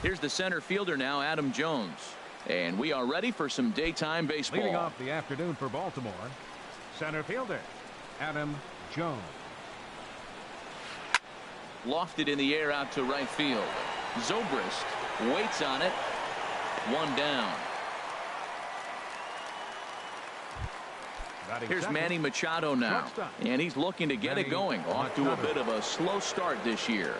Here's the center fielder now, Adam Jones. And we are ready for some daytime baseball. Leading off the afternoon for Baltimore, center fielder, Adam Jones. Lofted in the air out to right field. Zobrist waits on it. One down. Here's Manny Machado now. And he's looking to get it going. Off to a bit of a slow start this year.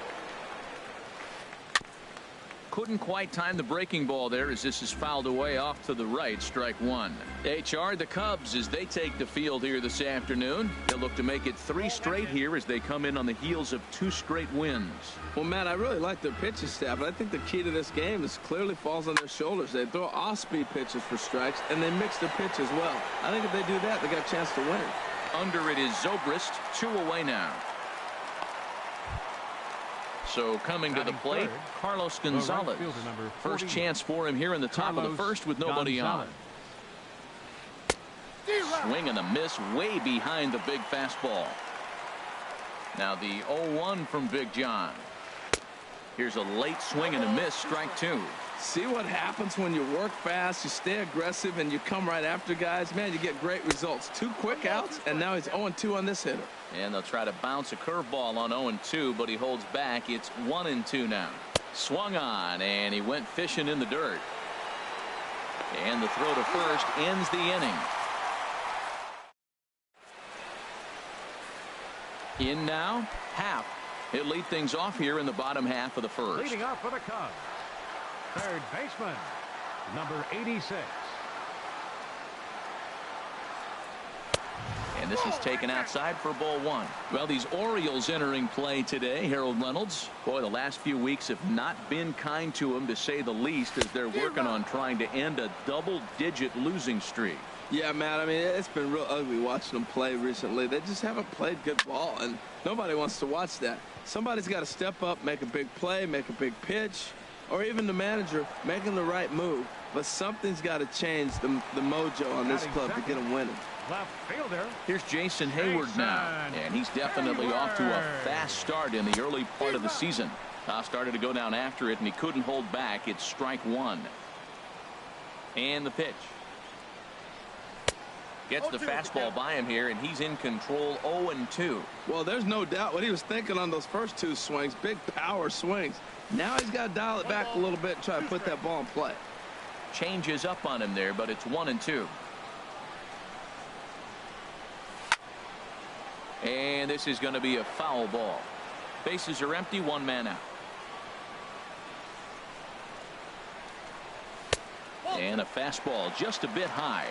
Couldn't quite time the breaking ball there as this is fouled away off to the right. Strike one. HR, the Cubs, as they take the field here this afternoon. They'll look to make it 3 straight here as they come in on the heels of 2 straight wins. Well, Matt, I really like their pitching staff, but I think the key to this game is clearly falls on their shoulders. They throw off-speed pitches for strikes, and they mix their pitch as well. I think if they do that, they got a chance to win. Under it is Zobrist, 2 away now. So coming to the plate, Carlos Gonzalez. First chance for him here in the top of the first with nobody on. Swing and a miss way behind the big fastball. Now the 0-1 from Big John. Here's a late swing and a miss, strike 2. See what happens when you work fast, you stay aggressive, and you come right after guys. Man, you get great results. 2 quick outs, and now he's 0-2 on this hitter. And they'll try to bounce a curveball on 0-2, but he holds back. It's 1-2 now. Swung on, and he went fishing in the dirt. And the throw to first ends the inning. In now, Happ. He'll lead things off here in the bottom half of the first. Leading off for the Cubs, third baseman, number 86. And this is taken outside for ball 1. Well, these Orioles entering play today, Harold Reynolds. Boy, the last few weeks have not been kind to them, to say the least, as they're working on trying to end a double-digit losing streak. Yeah, Matt, I mean, it's been real ugly watching them play recently. They just haven't played good ball, and nobody wants to watch that. Somebody's got to step up, make a big play, make a big pitch, or even the manager making the right move. But something's got to change the mojo on this club to get them winning. Left fielder. Here's Jason Hayward now, and he's definitely off to a fast start in the early part of the season. Started to go down after it, and he couldn't hold back. It's strike 1. And the pitch. Gets the fastball by him here, and he's in control. 0-2. Well, there's no doubt what he was thinking on those first 2 swings. Big power swings. Now he's got to dial it back a little bit and try to put that ball in play. Changes up on him there, but it's 1-2. And this is going to be a foul ball. Bases are empty, 1 man out. And a fastball just a bit high.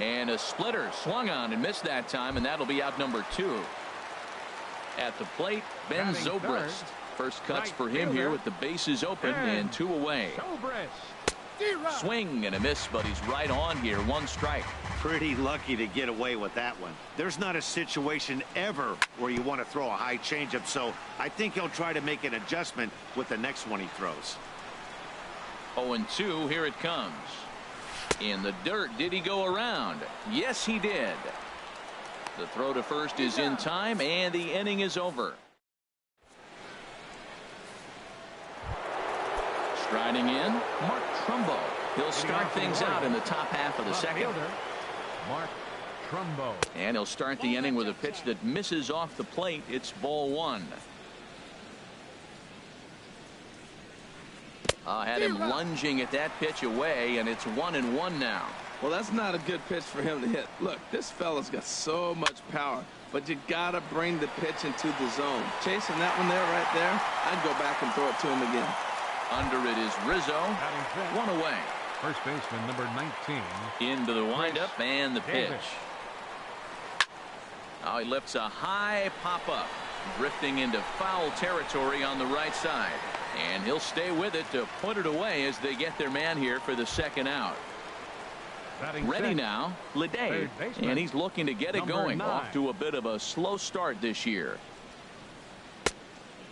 And a splitter swung on and missed that time, and that'll be out number 2. At the plate, Ben Zobrist. First cuts for him here with the bases open and 2 away. Swing and a miss, but he's right on here. 1 strike. Pretty lucky to get away with that one. There's not a situation ever where you want to throw a high changeup, so I think he'll try to make an adjustment with the next one he throws. 0-2, here it comes. In the dirt, did he go around? Yes, he did. The throw to first is in time, and the inning is over. Striding in, Mark Trumbo. He'll start things out in the top half of the second. Mark Trumbo. And he'll start the inning with a pitch that misses off the plate. It's ball 1. Had him lunging at that pitch away, and it's 1-1 now. Well, that's not a good pitch for him to hit. Look, this fella's got so much power, but you got to bring the pitch into the zone. Chasing that one there, right there, I'd go back and throw it to him again. Under it is Rizzo. 1 away. First baseman, number 19. Into the windup and the pitch. He lifts a high pop-up, drifting into foul territory on the right side. And he'll stay with it to put it away as they get their man here for the second out. Ready now, Leday, and he's looking to get it going. Off to a bit of a slow start this year.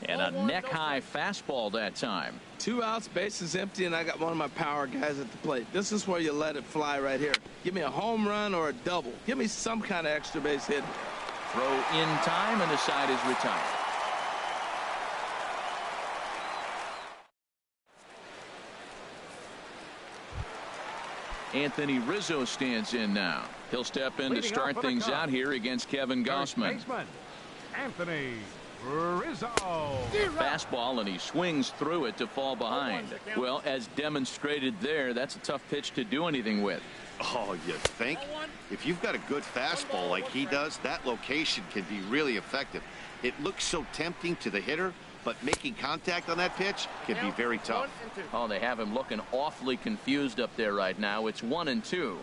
And a neck-high fastball that time. 2 outs, bases empty, and I got one of my power guys at the plate. This is where you let it fly right here. Give me a home run or a double. Give me some kind of extra base hit. Throw in time, and the side is retired. Anthony Rizzo stands in now. He'll step in to start things out here against Kevin Gossman. Anthony Rizzo. Fastball, and he swings through it to fall behind. Well, as demonstrated there, that's a tough pitch to do anything with. Oh, you think? If you've got a good fastball like he does, that location can be really effective. It looks so tempting to the hitter, but making contact on that pitch can be very tough. Oh, they have him looking awfully confused up there right now. It's 1-2.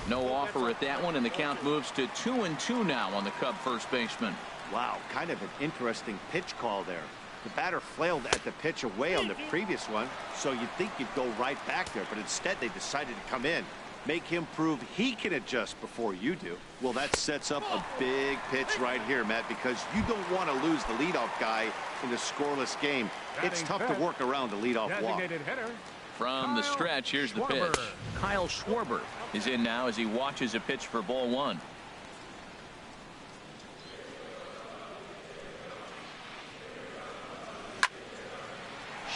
No offer at that one, and the count moves to 2-2 now on the Cub first baseman. Wow, kind of an interesting pitch call there. The batter flailed at the pitch away on the previous one, so you'd think you'd go right back there, but instead they decided to come in. Make him prove he can adjust before you do. Well, that sets up a big pitch right here, Matt, because you don't want to lose the leadoff guy in a scoreless game. It's tough to work around the leadoff walk. From the stretch, here's the pitch. Kyle Schwarber is in now as he watches a pitch for ball one.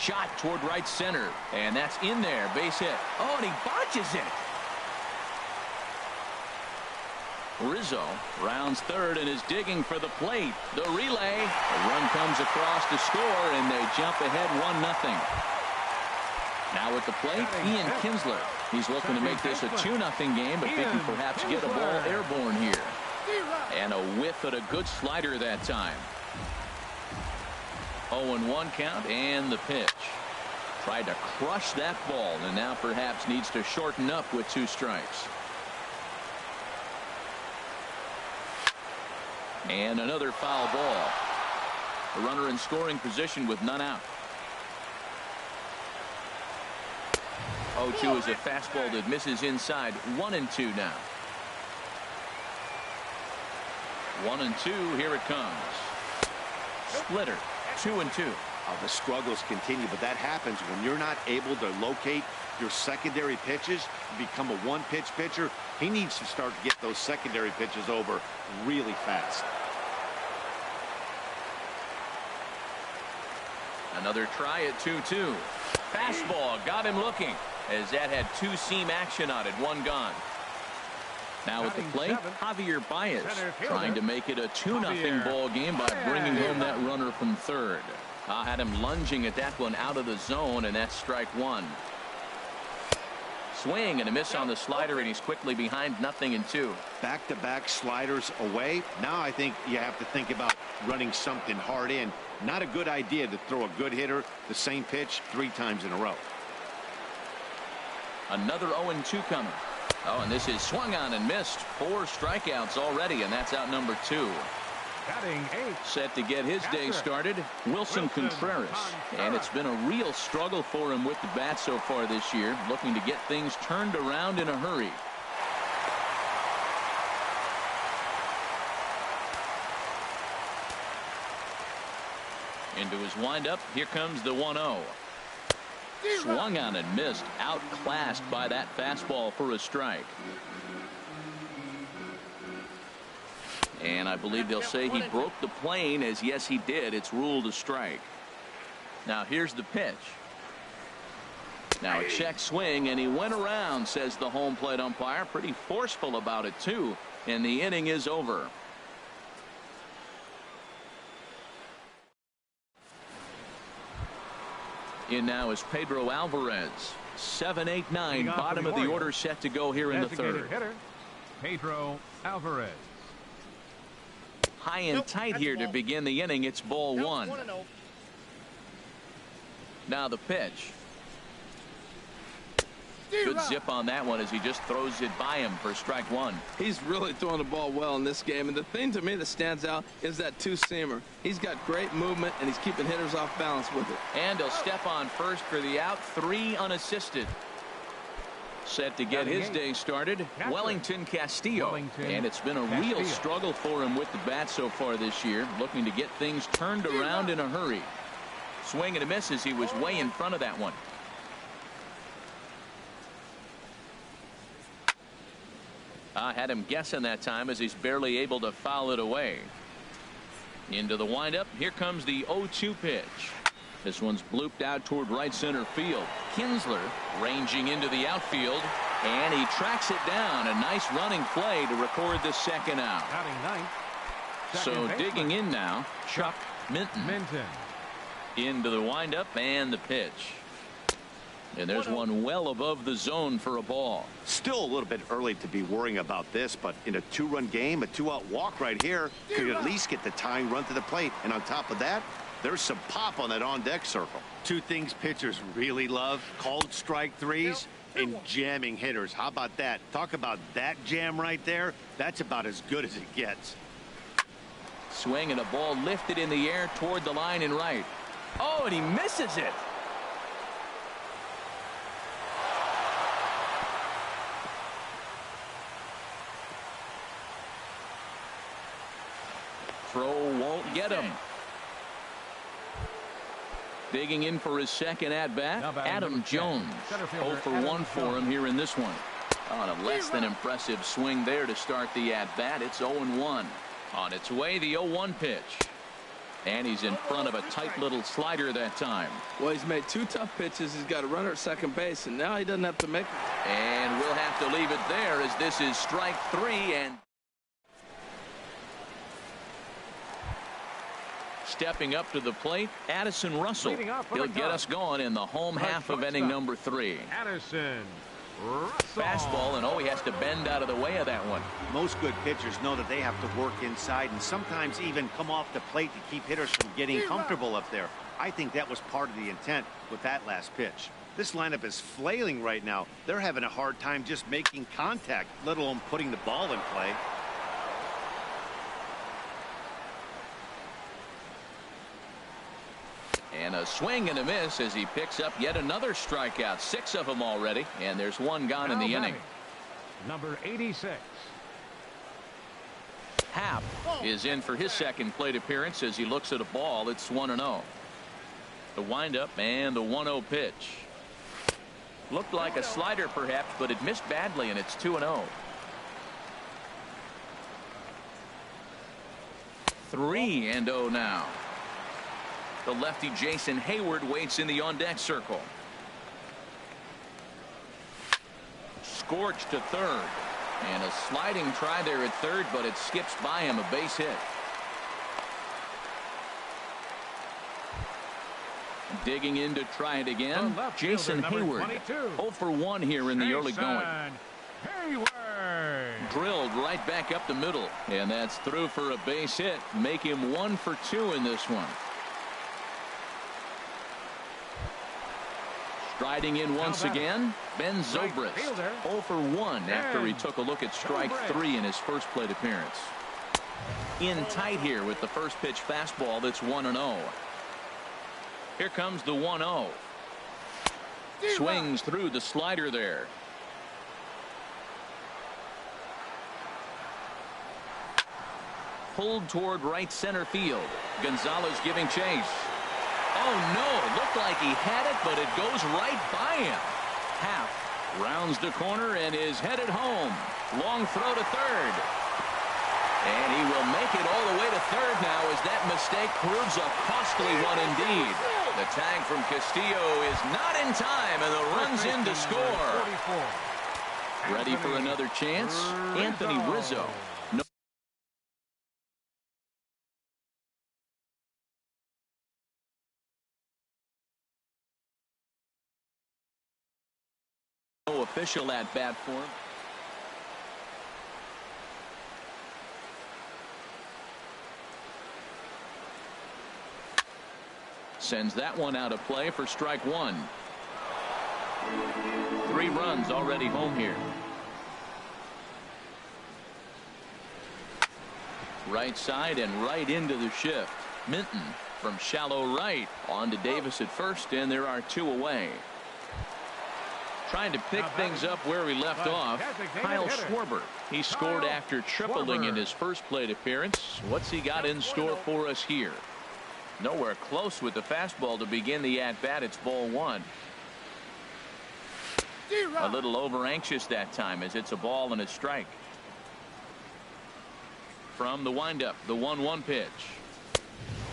Shot toward right center, and that's in there. Base hit. Oh, and he botches it. Rizzo rounds third and is digging for the plate. The relay. A run comes across to score, and they jump ahead 1-0. Now at the plate, Ian Kinsler. He's looking to make this a 2-0 game, but thinking perhaps get a ball airborne here. And a whiff at a good slider that time. 0-1 count, and the pitch. Tried to crush that ball, and now perhaps needs to shorten up with 2 strikes. And another foul ball. The runner in scoring position with none out. 0-2 is a fastball that misses inside. 1-2 now. 1-2. Here it comes. Splitter. 2-2. The struggles continue, but that happens when you're not able to locate your secondary pitches. You become a one-pitch pitcher. He needs to start to get those secondary pitches over really fast. Another try at 2-2. Fastball got him looking, as that had 2-seam action on it. 1 gone. Now at the plate, Javier Baez trying to make it a 2-0 ball game by bringing home that runner from third. Had him lunging at that one out of the zone, and that's strike 1. Swing and a miss on the slider, and he's quickly behind 0-2. Back-to-back sliders away. Now I think you have to think about running something hard in. Not a good idea to throw a good hitter the same pitch 3 times in a row. Another 0-2 coming. Oh, and this is swung on and missed. 4 strikeouts already, and that's out number 2. Set to get his day started, Wilson Contreras. And it's been a real struggle for him with the bat so far this year, looking to get things turned around in a hurry. Into his windup, here comes the 1-0. Swung on and missed, outclassed by that fastball for a strike. And I believe they'll say he broke the plane, as yes he did. It's ruled a strike. Now here's the pitch. Now a check swing, and he went around, says the home plate umpire. Pretty forceful about it too, and the inning is over. In now is Pedro Alvarez. 7, 8, 9, bottom of the order, set to go here in the third. Hitter, Pedro Alvarez. High and tight here to begin the inning. It's ball 1. Now the pitch. Good zip on that one as he just throws it by him for strike 1. He's really throwing the ball well in this game, and the thing to me that stands out is that 2-seamer. He's got great movement, and he's keeping hitters off balance with it. And he'll step on first for the out. 3 unassisted. Set to get his day started, Wellington Castillo. And it's been a real struggle for him with the bat so far this year, looking to get things turned around in a hurry. Swing and a miss as he was way in front of that one. Had him guessing that time as he's barely able to foul it away. Into the windup. Here comes the 0-2 pitch. This one's blooped out toward right center field. Kinsler ranging into the outfield, and he tracks it down. A nice running play to record the second out. Batting ninth. So digging in now, Chuck Minton. Into the windup and the pitch. And there's one well above the zone for a ball. Still a little bit early to be worrying about this, but in a two-run game, a two-out walk right here could at least get the tying run to the plate. And on top of that, there's some pop on that on-deck circle. Two things pitchers really love: called strike threes and jamming hitters. How about that? Talk about that jam right there. That's about as good as it gets. Swing and a ball lifted in the air toward the line and right. Oh, and he misses it. Throw won't get him. Digging in for his second at-bat, Adam Jones. 0 for 1 for him here in this one. On a less than impressive swing there to start the at-bat. It's 0-1. On its way, the 0-1 pitch. And he's in front of a tight little slider that time. Well, he's made two tough pitches. He's got a runner at second base, and now he doesn't have to make it. And we'll have to leave it there as this is strike 3. And stepping up to the plate, Addison Russell. He'll get us going in the home half of inning number 3. Addison Russell. Fastball, and he has to bend out of the way of that one. Most good pitchers know that they have to work inside and sometimes even come off the plate to keep hitters from getting comfortable up there. I think that was part of the intent with that last pitch. This lineup is flailing right now. They're having a hard time just making contact, let alone putting the ball in play. And a swing and a miss as he picks up yet another strikeout. 6 of them already, and there's one gone in the inning. Number 86. Happ is in for his second plate appearance as he looks at a ball. It's 1-0. The windup and the 1-0 pitch. Looked like a slider perhaps, but it missed badly, and it's 2-0. 3-0 now. The lefty Jason Hayward waits in the on-deck circle. Scorched to third. And a sliding try there at third, but it skips by him, a base hit. Digging in to try it again. Jason Hayward. 0 for 1 here in the early going. Hayward. Drilled right back up the middle. And that's through for a base hit. Make him 1 for 2 in this one. Striding in once again, Ben Zobrist. 0 for 1 after he took a look at strike 3 in his first plate appearance. In tight here with the first pitch fastball. That's 1-0. Here comes the 1-0. Swings through the slider there. Pulled toward right center field. Gonzalez giving chase. Oh no, it looked like he had it, but it goes right by him. Happ rounds the corner and is headed home. Long throw to third. And he will make it all the way to third now as that mistake proves a costly one indeed. The tag from Castillo is not in time, and the run's in to score. Ready for another chance? Anthony Rizzo. No official at bat for him. Sends that one out of play for strike 1. 3 runs already home here. Right side and right into the shift. Minton from shallow right on to Davis at first, and there are 2 away. Trying to pick things up where we left off. Kyle Schwarber. He scored after tripling in his first plate appearance. What's he got in store for us here? Nowhere close with the fastball to begin the at-bat. It's ball 1. A little over anxious that time as it's a ball and a strike. from the windup, the 1-1 pitch.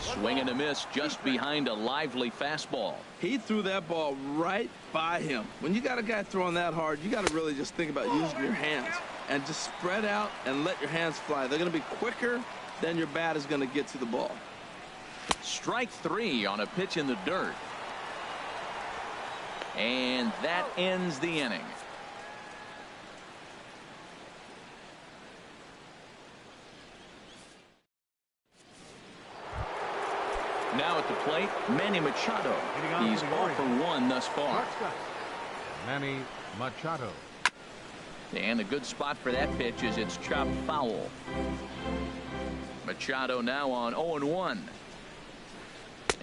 Swing and a miss just behind a lively fastball. He threw that ball right by him. When you got a guy throwing that hard, you got to really just think about using your hands and just spread out and let your hands fly. They're going to be quicker than your bat is going to get to the ball. Strike 3 on a pitch in the dirt. And that ends the inning. Now at the plate, Manny Machado. He's 0 for 1 thus far. Manny Machado. And a good spot for that pitch is it's chopped foul. Machado now on 0-1.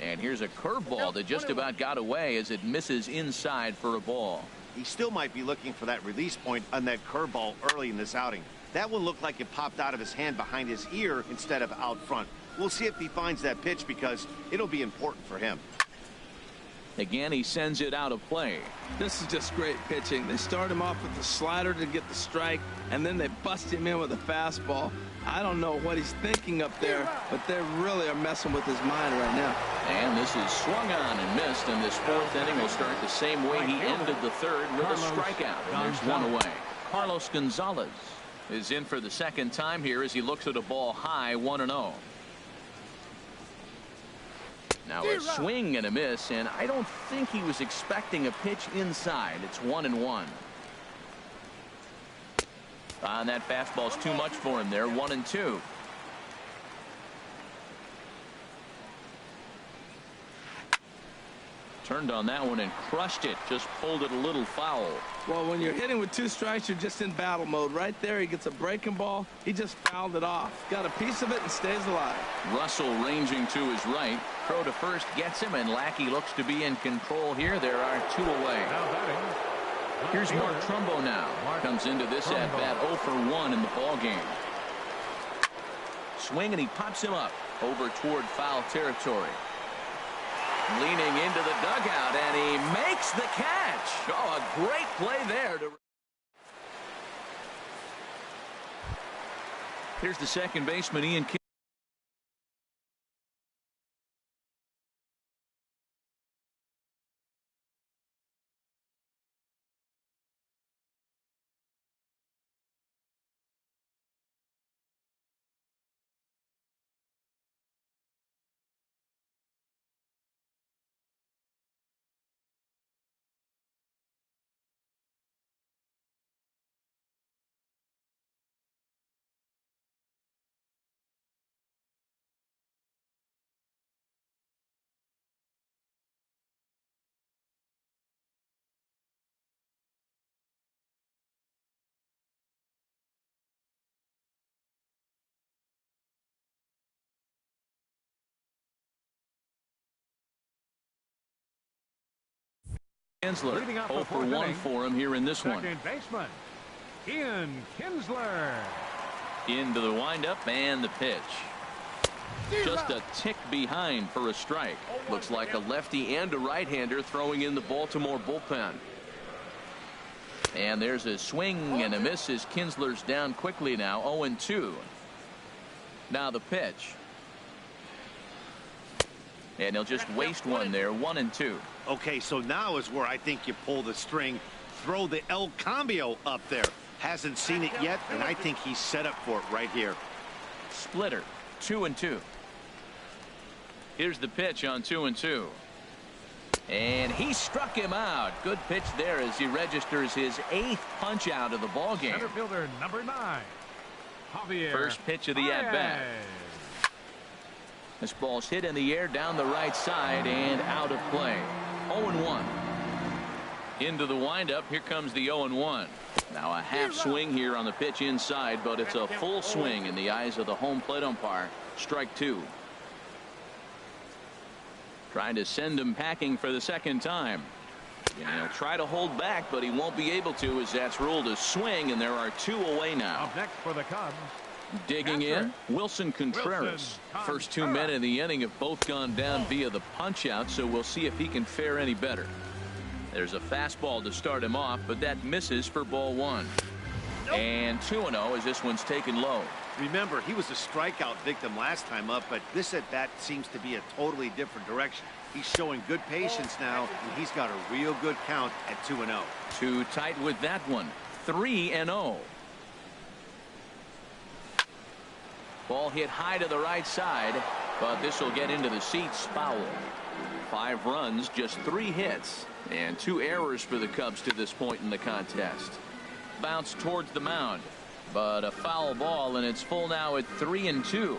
And here's a curveball that just about got away as it misses inside for a ball. He still might be looking for that release point on that curveball early in this outing. That one looked like it popped out of his hand behind his ear instead of out front. We'll see if he finds that pitch because it'll be important for him. Again, he sends it out of play. This is just great pitching. They start him off with the slider to get the strike, and then they bust him in with a fastball. I don't know what he's thinking up there, but they really are messing with his mind right now. And this is swung on and missed, and this 4th inning will start the same way he ended the 3rd with a strikeout. And there's one away. Carlos Gonzalez is in for the 2nd time here as he looks at a ball high, 1-0. Now a swing and a miss, and I don't think he was expecting a pitch inside. It's 1-1. And that fastball's too much for him there. 1-2. Turned on that one and crushed it. Just pulled it a little foul. Well, when you're hitting with 2 strikes, you're just in battle mode. Right there, he gets a breaking ball. He just fouled it off. Got a piece of it and stays alive. Russell ranging to his right. Throw to first gets him, and Lackey looks to be in control here. There are 2 away. Here's Mark Trumbo now. Comes into this at-bat 0 for 1 in the ball game. Swing, and he pops him up over toward foul territory. Leaning into the dugout, and he makes the catch. Oh, a great play there. Here's the second baseman, Ian Kinsler. Leading up 0 for 1 for him here in this one. Second baseman, Ian Kinsler. Into the windup and the pitch. Just a tick behind for a strike. Looks like a lefty and a right-hander throwing in the Baltimore bullpen. And there's a swing and a miss as Kinsler's down quickly now. 0-2. Now the pitch. And he'll just waste one there. 1-2. Okay, so now is where I think you pull the string. Throw the El Cambio up there. Hasn't seen it yet, and I think he's set up for it right here. Splitter. 2-2. Here's the pitch on 2-2. And he struck him out. Good pitch there as he registers his 8th punch out of the ball game. Center fielder number 9, Javier. First pitch of the at-bat. This ball's hit in the air down the right side and out of play. 0-1. Into the windup. Here comes the 0-1. Now a half swing here on the pitch inside, but it's a full swing in the eyes of the home plate umpire. Strike 2. Trying to send him packing for the 2nd time. And he'll try to hold back, but he won't be able to as that's ruled a swing, and there are 2 away now. Up next for the Cubs. Digging in, Wilson Contreras. First 2 men in the inning have both gone down via the punch out, so we'll see if he can fare any better. There's a fastball to start him off, but that misses for ball 1. And 2-0 as this one's taken low. Remember, he was a strikeout victim last time up, but this at-bat seems to be a totally different direction. He's showing good patience now, and he's got a real good count at 2-0. Too tight with that one. 3-0. Ball hit high to the right side, but this will get into the seats. Foul. 5 runs, just 3 hits, and 2 errors for the Cubs to this point in the contest. Bounce towards the mound, but a foul ball, and it's full now at 3-2.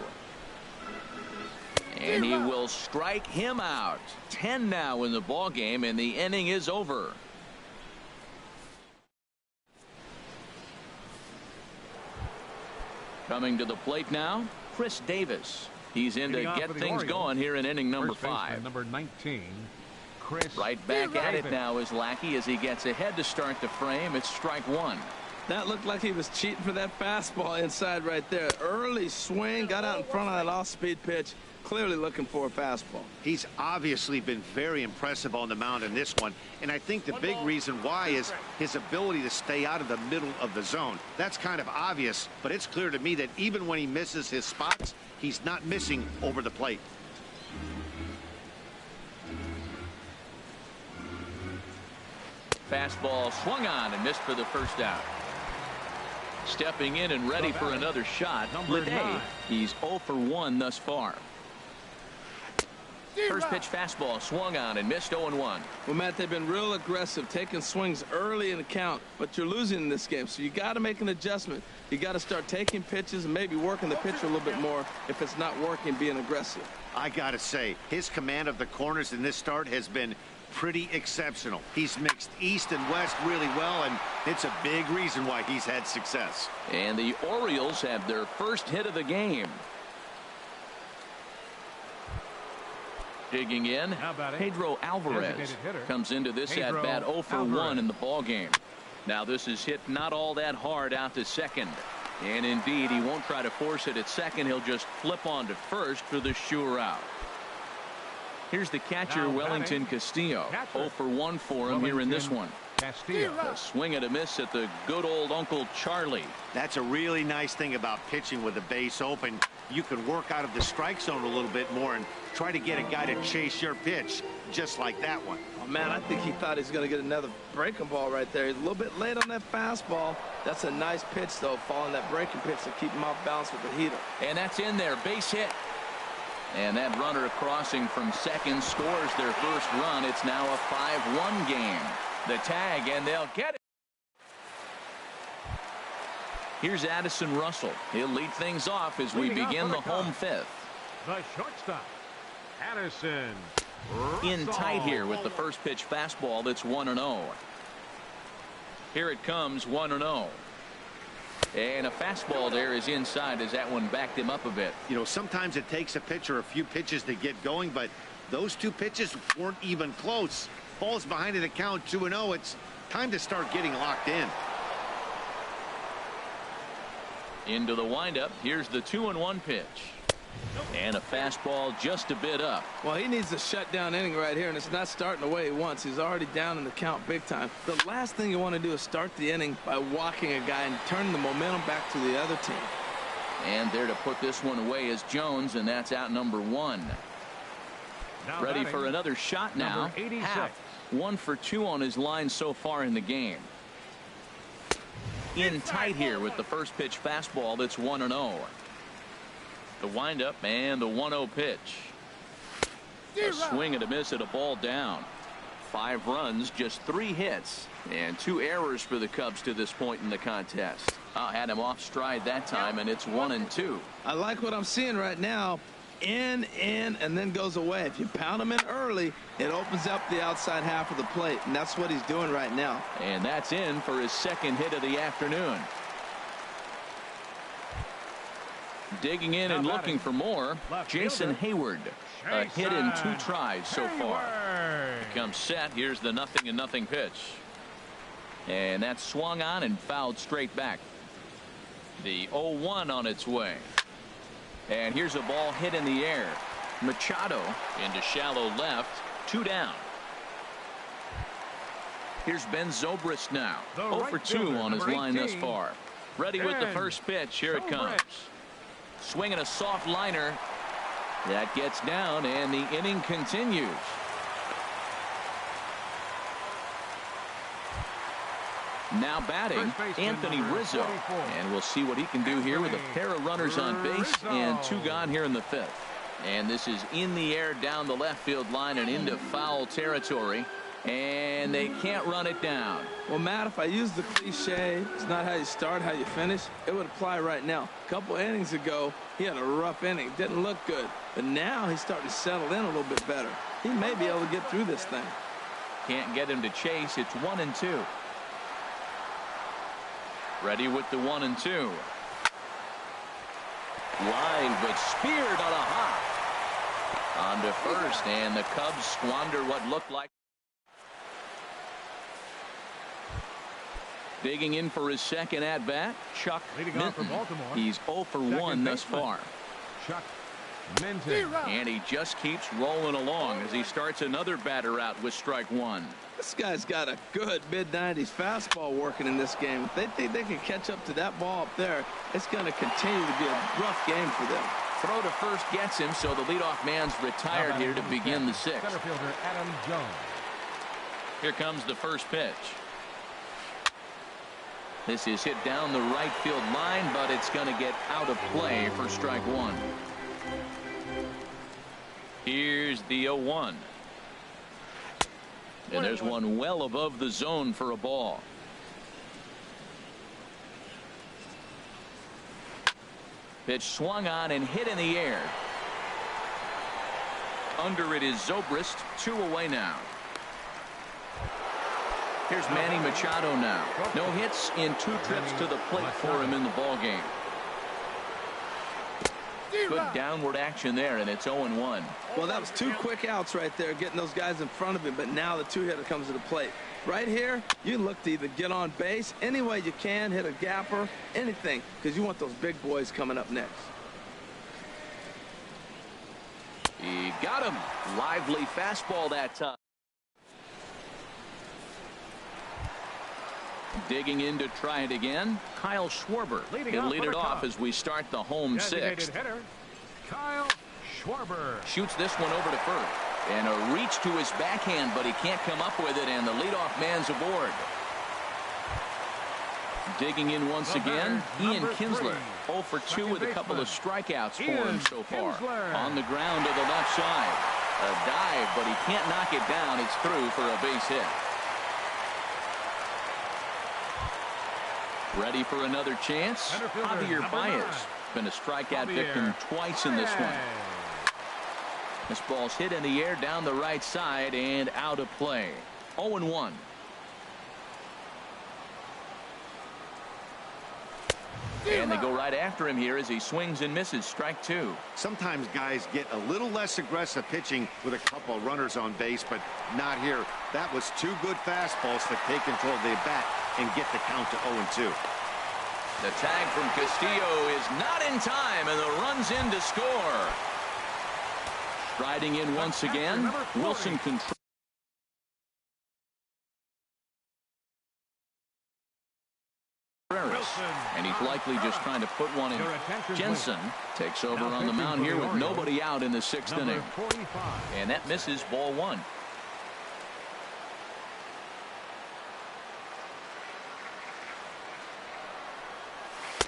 And he will strike him out. 10 now in the ball game, and the inning is over. Coming to the plate now, Chris Davis. He's in to get things going here in inning number 5. Number 19, Chris. Right back at it now is Lackey as he gets ahead to start the frame. It's strike 1. That looked like he was cheating for that fastball inside right there. Early swing, got out in front of that off-speed pitch. Clearly looking for a fastball. He's obviously been very impressive on the mound in this one, and I think the big reason why is his ability to stay out of the middle of the zone. That's kind of obvious, but it's clear to me that even when he misses his spots, he's not missing over the plate. Fastball swung on and missed for the first out. Stepping in and ready for another shot, Leday. He's 0 for 1 thus far. First pitch fastball swung on and missed. 0-1. Well, Matt, they've been real aggressive, taking swings early in the count, but you're losing in this game, so you got to make an adjustment. You got to start taking pitches and maybe working the pitcher a little bit more if it's not working, being aggressive. I got to say, his command of the corners in this start has been pretty exceptional. He's mixed east and west really well, and it's a big reason why he's had success. And the Orioles have their first hit of the game. Digging in, Pedro Alvarez comes into this at-bat 0 for 1 in the ball game. Now this is hit not all that hard out to second. And indeed, he won't try to force it at second. He'll just flip on to first for the sure out. Here's the catcher, Wellington Castillo. 0 for 1 for him here in this one. A swing and a miss at the good old Uncle Charlie. That's a really nice thing about pitching with the base open. You can work out of the strike zone a little bit more and try to get a guy to chase your pitch, just like that one. Oh, man, I think he thought he was going to get another breaking ball right there. He's a little bit late on that fastball. That's a nice pitch, though, following that breaking pitch to keep him off balance with the heater. And that's in there, base hit. And that runner crossing from second scores their first run. It's now a 5-1 game. The tag, and they'll get it. Here's Addison Russell. He'll lead things off as we begin the home fifth. The shortstop, Addison In tight here with the first pitch fastball. That's 1-0. Here it comes, 1-0. And a fastball there is inside as that one backed him up a bit. You know, sometimes it takes a pitcher a few pitches to get going, but those 2 pitches weren't even close. Falls behind in the count, 2-0. It's time to start getting locked in. Into the windup. Here's the 2-1 pitch. And a fastball just a bit up. Well, he needs a shutdown inning right here, and it's not starting the way he wants. He's already down in the count big time. The last thing you want to do is start the inning by walking a guy and turning the momentum back to the other team. And there to put this one away is Jones, and that's out number 1. Ready for another shot now. Half. 1 for 2 on his line so far in the game. In tight here with the first pitch fastball. That's 1-0. The windup and the 1-0 pitch. A swing and a miss at a ball down. 5 runs, just 3 hits, and 2 errors for the Cubs to this point in the contest. Had him off stride that time, and it's 1-2. I like what I'm seeing right now. In, and then goes away. If you pound him in early, it opens up the outside half of the plate, and that's what he's doing right now. And that's in for his second hit of the afternoon. Digging in and looking for more, Jason Hayward. A hit in 2 tries so far. Comes set. Here's the 0-0 pitch. And that's swung on and fouled straight back. The 0-1 on its way. And here's a ball hit in the air. Machado into shallow left. 2 down. Here's Ben Zobrist now. 0 for 2 on his line thus far. Ready with the first pitch. Here it comes. Swinging a soft liner. That gets down, and the inning continues. Now batting, Anthony Rizzo. And we'll see what he can do here with a pair of runners on base and 2 gone here in the 5th. And this is in the air down the left field line and into foul territory. And they can't run it down. Well, Matt, if I use the cliche, it's not how you start, how you finish, it would apply right now. A couple innings ago, he had a rough inning. Didn't look good. But now he's starting to settle in a little bit better. He may be able to get through this thing. Can't get him to chase. It's 1-2. Ready with the 1-2. Line, but speared on a hop. On to first, and the Cubs squander what looked like. Digging in for his second at-bat, Chuck Minton. He's 0 for 1 thus far. Chuck Minton. And he just keeps rolling along as he starts another batter out with strike 1. This guy's got a good mid-90s fastball working in this game. If they think they can catch up to that ball up there, it's going to continue to be a rough game for them. Throw to first gets him, so the leadoff man's retired here to begin the 6th. Center fielder Adam Jones. Here comes the first pitch. This is hit down the right field line, but it's going to get out of play for strike 1. Here's the 0-1. And there's one well above the zone for a ball. Pitch swung on and hit in the air. Under it is Zobrist. 2 away now. Here's Manny Machado now. No hits in 2 trips to the plate for him in the ball game. Good downward action there, and it's 0-1. Well, that was 2 quick outs right there, getting those guys in front of him, but now the 2-hitter comes to the plate. Right here, you look to either get on base any way you can, hit a gapper, anything, because you want those big boys coming up next. He got him. Lively fastball that time. Digging in to try it again, Kyle Schwarber. He'll lead it off as we start the home 6th. Hitter, Kyle Schwarber. Shoots this one over to first. And a reach to his backhand, but he can't come up with it, and the leadoff man's aboard. Digging in once again, Ian Kinsler. 0 for 2 with a couple of strikeouts for him so far. On the ground to the left side. A dive, but he can't knock it down. It's through for a base hit. Ready for another chance? Javier Baez. Been a strikeout victim twice in this one. This ball's hit in the air down the right side and out of play. 0-1. And they go right after him here as he swings and misses. Strike 2. Sometimes guys get a little less aggressive pitching with a couple of runners on base, but not here. That was 2 good fastballs to take control of the bat and get the count to 0-2. The tag from Castillo is not in time, and the run's in to score. Striding in once again, Wilson controls. And he's likely just trying to put one in. Jensen takes over on the mound here with nobody out in the 6th inning. And that misses, ball 1.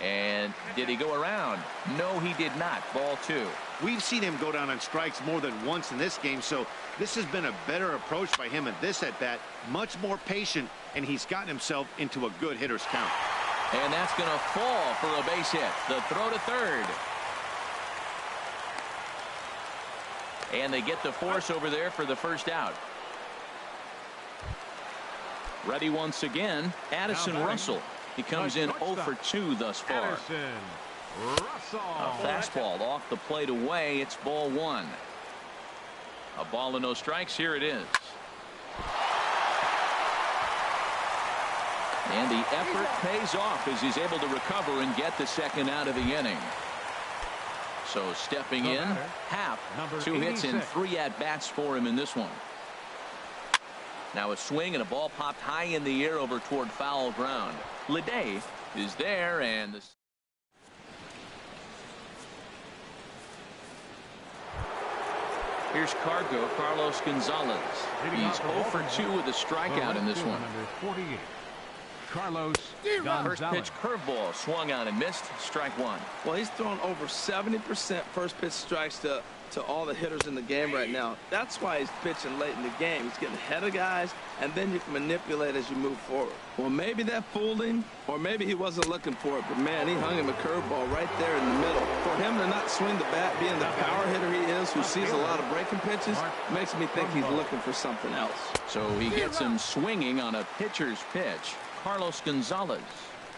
And did he go around? No, he did not. Ball 2. We've seen him go down on strikes more than once in this game, so this has been a better approach by him at this at-bat. Much more patient, and he's gotten himself into a good hitter's count. And that's going to fall for a base hit. The throw to third. And they get the force over there for the first out. Ready once again, Addison Russell. He comes in 0 for 2 thus far. A fastball off the plate away. It's ball 1. A ball and no strikes. Here it is. And the effort pays off as he's able to recover and get the second out of the inning. So stepping in, Happ, 2 hits and 3 at-bats for him in this one. Now a swing and a ball popped high in the air over toward foul ground. Leday is there, and Here's Carlos Gonzalez. He's 0 for 2 with a strikeout in this one. Number 48, Carlos First Gonzalez. pitch curveball swung on and missed. Strike one. Well, he's thrown over 70% first pitch strikes to all the hitters in the game right now. That's why he's pitching late in the game. He's getting ahead of guys, and then you can manipulate as you move forward. Well, maybe that fooled him, or maybe he wasn't looking for it, but man, he hung him a curveball right there in the middle. For him to not swing the bat, being the power hitter he is, who sees a lot of breaking pitches, makes me think he's looking for something else. So he gets him swinging on a pitcher's pitch. Carlos Gonzalez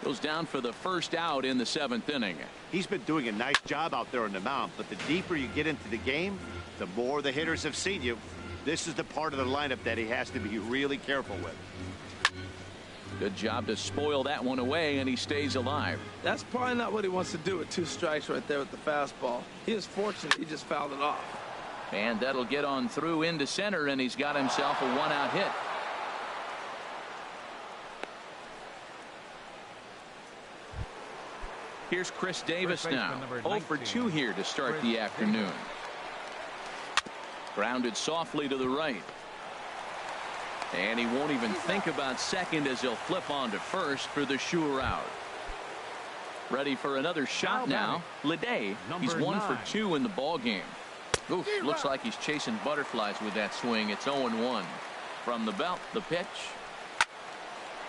goes down for the first out in the 7th inning. He's been doing a nice job out there on the mound, but the deeper you get into the game, the more the hitters have seen you. This is the part of the lineup that he has to be really careful with. Good job to spoil that one away, and he stays alive. That's probably not what he wants to do with 2 strikes right there with the fastball. He is fortunate he just fouled it off. And that'll get on through into center, and he's got himself a 1-out hit. Here's Chris Davis now. 0 for 2 here to start the afternoon. Grounded softly to the right. And he won't even think about second as he'll flip on to first for the sure out. Ready for another shot now. Leday. He's 1 for 2 in the ball game. Oof, looks like he's chasing butterflies with that swing. It's 0-1. From the belt, the pitch.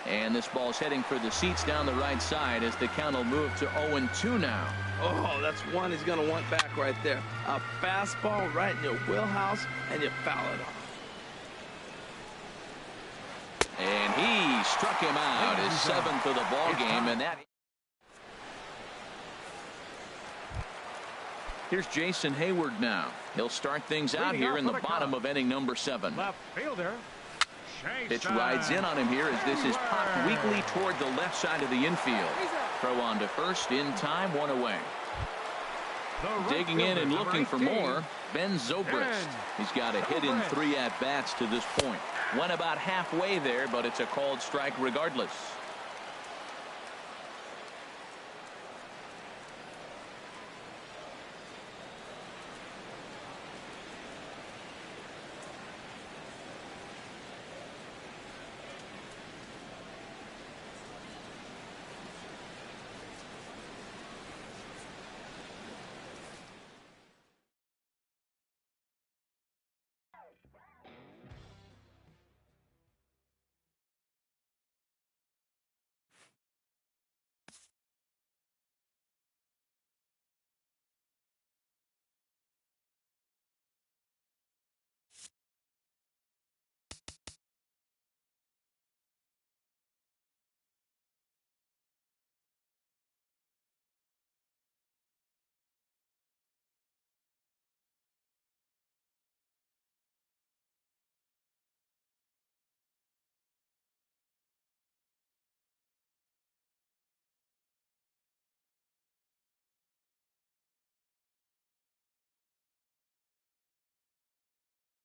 And this ball's heading for the seats down the right side as the count will move to 0-2 now. Oh, that's one he's going to want back right there. A fastball right in your wheelhouse, and you foul it off. And he struck him out, his 7th of the ball game, and that. Here's Jason Hayward now. He'll start things out here in the bottom of inning number 7. Left fielder. Pitch rides in on him here as this is popped weakly toward the left side of the infield. Throw on to first in time, 1 away. Digging in and looking for more, Ben Zobrist. He's got a hit in 3 at-bats to this point. Went about halfway there, but it's a called strike regardless.